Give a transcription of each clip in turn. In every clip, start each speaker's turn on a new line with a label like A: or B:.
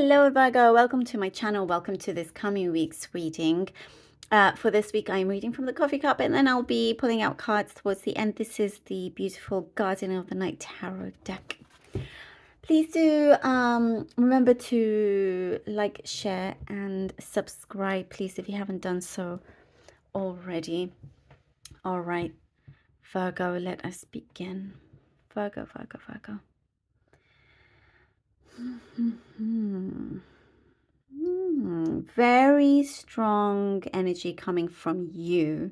A: Hello Virgo, welcome to my channel. Welcome to this coming week's reading. For this week I'm reading from the coffee cup, and then I'll be pulling out cards towards the end. This is the beautiful Guardian of the Night Tarot deck. Please do remember to like, share and subscribe, please, if you haven't done so already. All right, Virgo, let us begin. Virgo. Very strong energy coming from you.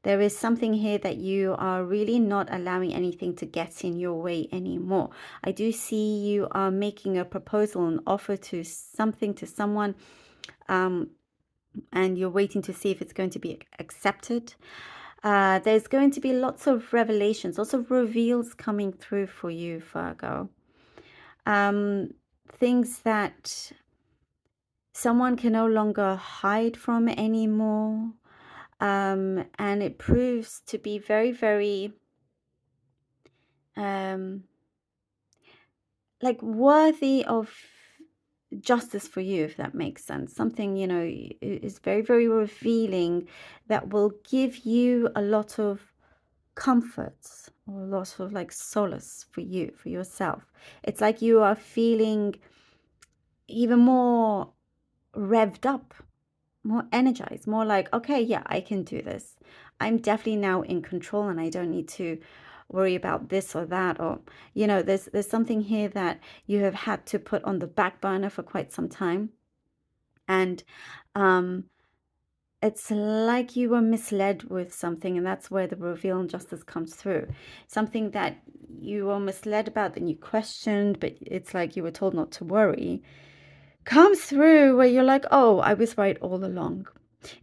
A: There is something here that you are really not allowing anything to get in your way anymore. I do see you are making a proposal, an offer to something, to someone, and you're waiting to see if it's going to be accepted. There's going to be lots of revelations, lots of reveals coming through for you, Virgo. Things that someone can no longer hide from anymore. And it proves to be very, very like worthy of justice for you, if that makes sense. Something, you know, is very, very revealing that will give you a lot of comforts or a lot of like solace for you, for yourself. It's like you are feeling even more revved up, more energized, more like, okay, yeah, I can do this. I'm definitely now in control and I don't need to worry about this or that. Or, you know, there's something here that you have had to put on the back burner for quite some time. And it's like you were misled with something, and that's where the reveal and justice comes through. Something that you were misled about, then you questioned, but it's like you were told not to worry, comes through where you're like, oh, I was right all along.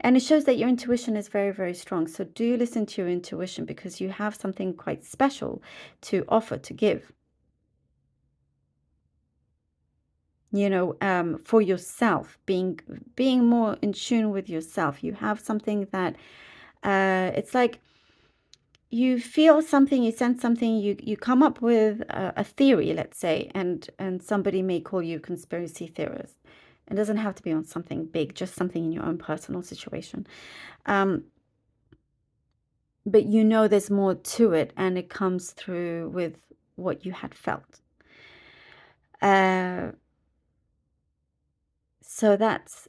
A: And it shows that your intuition is very, very strong. So do listen to your intuition, because you have something quite special to offer, to give, you know, for yourself, being more in tune with yourself. You have something that it's like you feel something, you sense something, you come up with a theory, let's say, and somebody may call you a conspiracy theorist. It doesn't have to be on something big, just something in your own personal situation. But you know there's more to it, and it comes through with what you had felt. So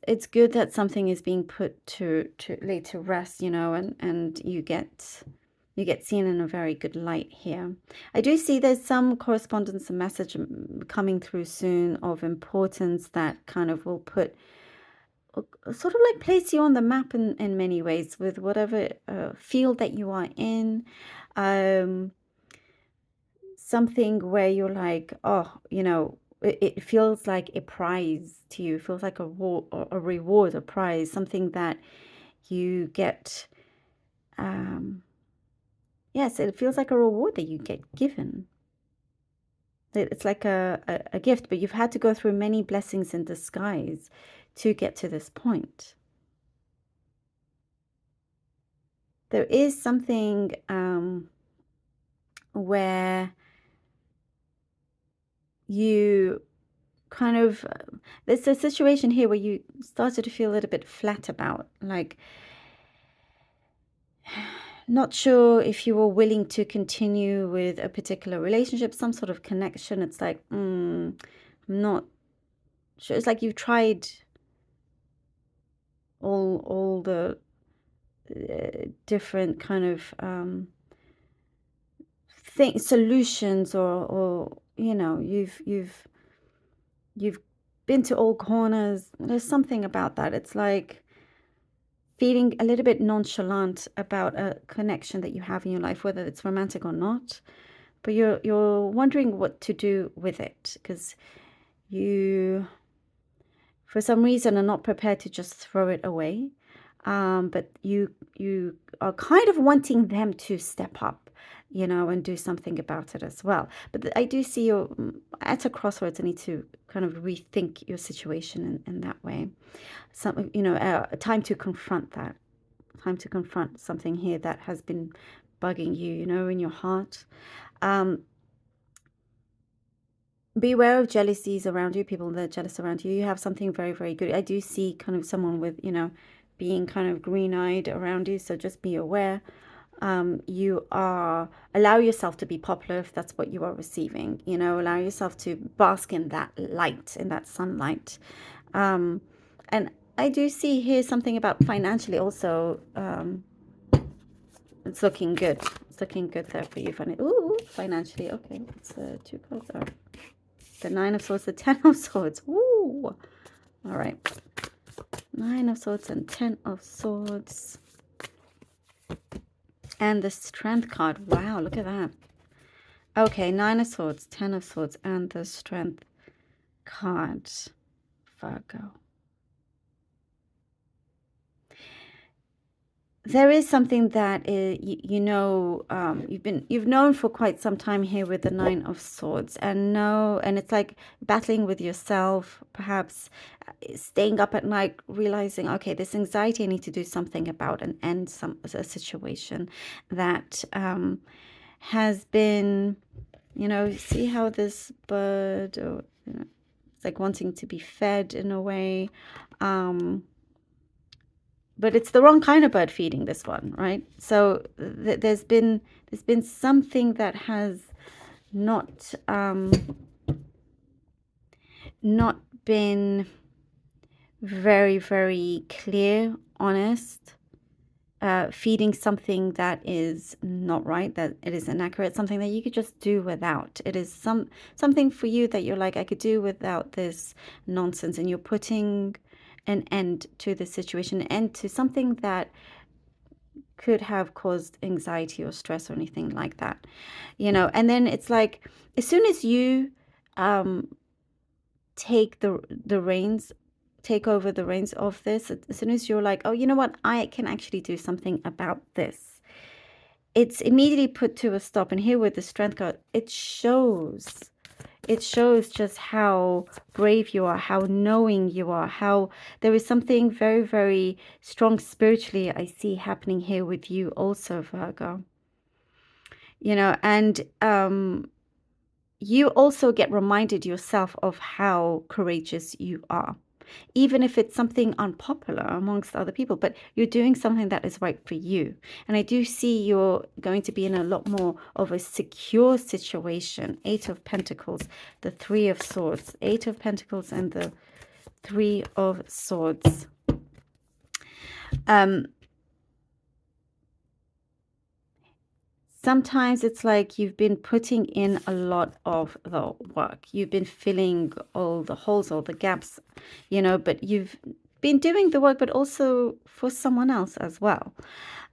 A: it's good that something is being put to lay to rest, you know, and you get seen in a very good light here. I do see there's some correspondence and message coming through soon of importance that kind of will put, sort of like place you on the map in many ways with whatever field that you are in. Something where you're like, oh, you know, it feels like a prize to you. It feels like a reward, a prize, something that you get. Yes, it feels like a reward that you get given. It's like a gift, but you've had to go through many blessings in disguise to get to this point. There is something where you kind of, there's a situation here where you started to feel a little bit flat about, like, not sure if you were willing to continue with a particular relationship, some sort of connection. It's like, I'm not sure. It's like you've tried all the different kind of solutions, or you know, you've been to all corners. There's something about that. It's like feeling a little bit nonchalant about a connection that you have in your life, whether it's romantic or not, but you're wondering what to do with it, because you, for some reason, are not prepared to just throw it away. But you are kind of wanting them to step up, you know, and do something about it as well. But I do see you're at a crossroads and need to kind of rethink your situation in that way. Some, you know, time to confront that. Time to confront something here that has been bugging you, you know, in your heart. beware of jealousies around you, people that are jealous around you. You have something very, very good. I do see kind of someone with, being kind of green-eyed around you, so just be aware. Allow yourself to be popular if that's what you are receiving. Allow yourself to bask in that light, in that sunlight. And I do see here something about financially also. It's looking good. It's looking good there for you. Ooh, financially. Okay, it's two cards are the Nine of Swords, the Ten of Swords. Ooh. All right. Nine of Swords and Ten of Swords. And the Strength card. Wow, look at that. Okay, Nine of Swords, Ten of Swords, and the Strength card. Virgo. There is something that you've known for quite some time here with the Nine of Swords, and it's like battling with yourself, perhaps staying up at night, realizing, okay, this anxiety I need to do something about and end a situation that has been, see how this bird, it's like wanting to be fed in a way. But it's the wrong kind of bird feeding this one, right? So there's been something that has not been very, very clear, honest, feeding something that is not right, that it is inaccurate, something that you could just do without. It is something for you that you're like, I could do without this nonsense, and you're putting an end to the situation, and to something that could have caused anxiety or stress or anything like that, and then it's like, as soon as you take over the reins of this, as soon as you're like, oh, you know what, I can actually do something about this, it's immediately put to a stop. And here with the Strength card, it shows just how brave you are, how knowing you are, how there is something very, very strong spiritually I see happening here with you also, Virgo. And you also get reminded yourself of how courageous you are, even if it's something unpopular amongst other people, but you're doing something that is right for you. And I do see you're going to be in a lot more of a secure situation. Eight of Pentacles, the Three of Swords, Eight of Pentacles and the Three of Swords. Sometimes it's like you've been putting in a lot of the work. You've been filling all the holes, all the gaps, but you've been doing the work, but also for someone else as well.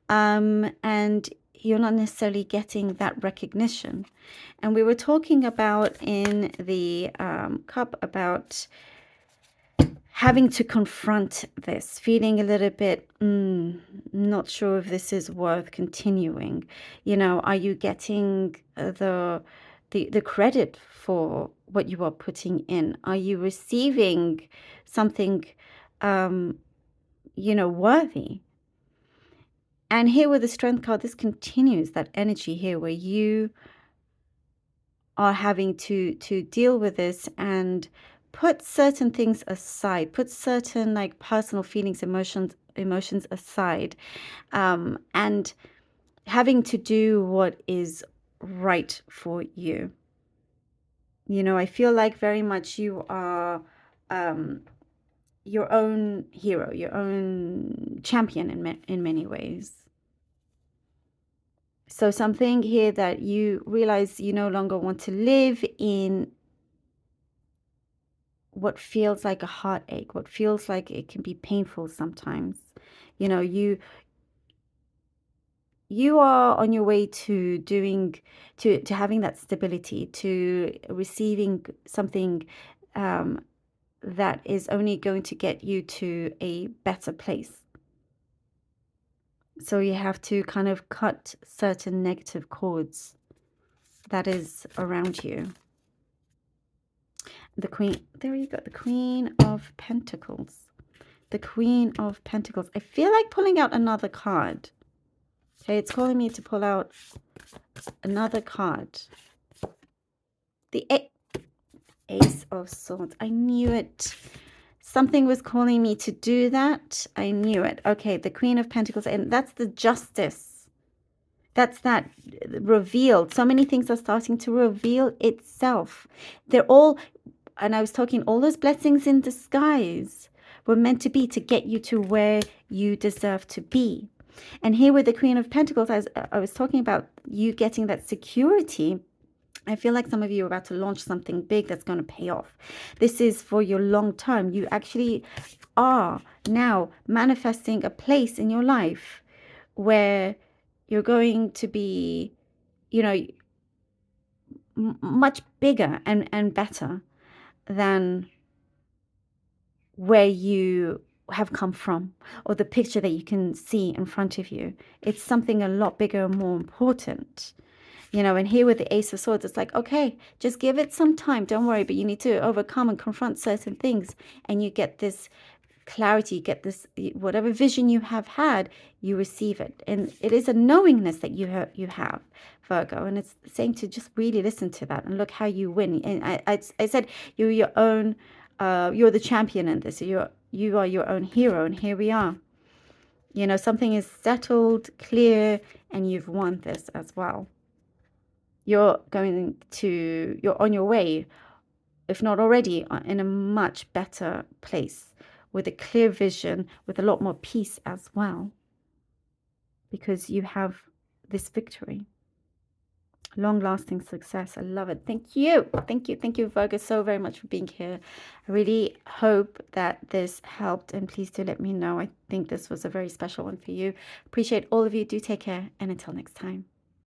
A: And you're not necessarily getting that recognition. And we were talking about in the cup about having to confront this, feeling a little bit not sure if this is worth continuing. Are you getting the credit for what you are putting in? Are you receiving something worthy? And here with the Strength card, this continues that energy here where you are having to deal with this and put certain things aside, put certain like personal feelings, emotions aside, and having to do what is right for you. I feel like very much you are your own hero, your own champion in many ways. So something here that you realize you no longer want to live in what feels like a heartache, what feels like it can be painful sometimes. You are on your way to having that stability, to receiving something that is only going to get you to a better place. So you have to kind of cut certain negative cords that is around you. The Queen, there you go, the Queen of Pentacles. The Queen of Pentacles. I feel like pulling out another card. Okay, it's calling me to pull out another card. The Ace of Swords. I knew it. Something was calling me to do that. I knew it. Okay, the Queen of Pentacles, and that's the Justice. That's that revealed. So many things are starting to reveal itself. They're all, and I was talking, all those blessings in disguise were meant to be to get you to where you deserve to be. And here with the Queen of Pentacles, as I was talking about you getting that security, I feel like some of you are about to launch something big that's going to pay off. This is for your long term. You actually are now manifesting a place in your life where you're going to be, you know, much bigger and better than where you have come from, or the picture that you can see in front of you. It's something a lot bigger and more important. You know, and here with the Ace of Swords, it's like, okay, just give it some time. Don't worry, but you need to overcome and confront certain things. And you get this clarity, you get this, whatever vision you have had, you receive it. And it is a knowingness that you have, Virgo. And it's saying to just really listen to that and look how you win. And I said, you're your own, you're the champion in this. You are your own hero. And here we are. You know, something is settled, clear, and you've won this as well. You're on your way, if not already, in a much better place with a clear vision, with a lot more peace as well, because you have this victory. Long-lasting success. I love it. Thank you. Thank you. Thank you, Virgo, so very much for being here. I really hope that this helped, and please do let me know. I think this was a very special one for you. Appreciate all of you. Do take care, and until next time.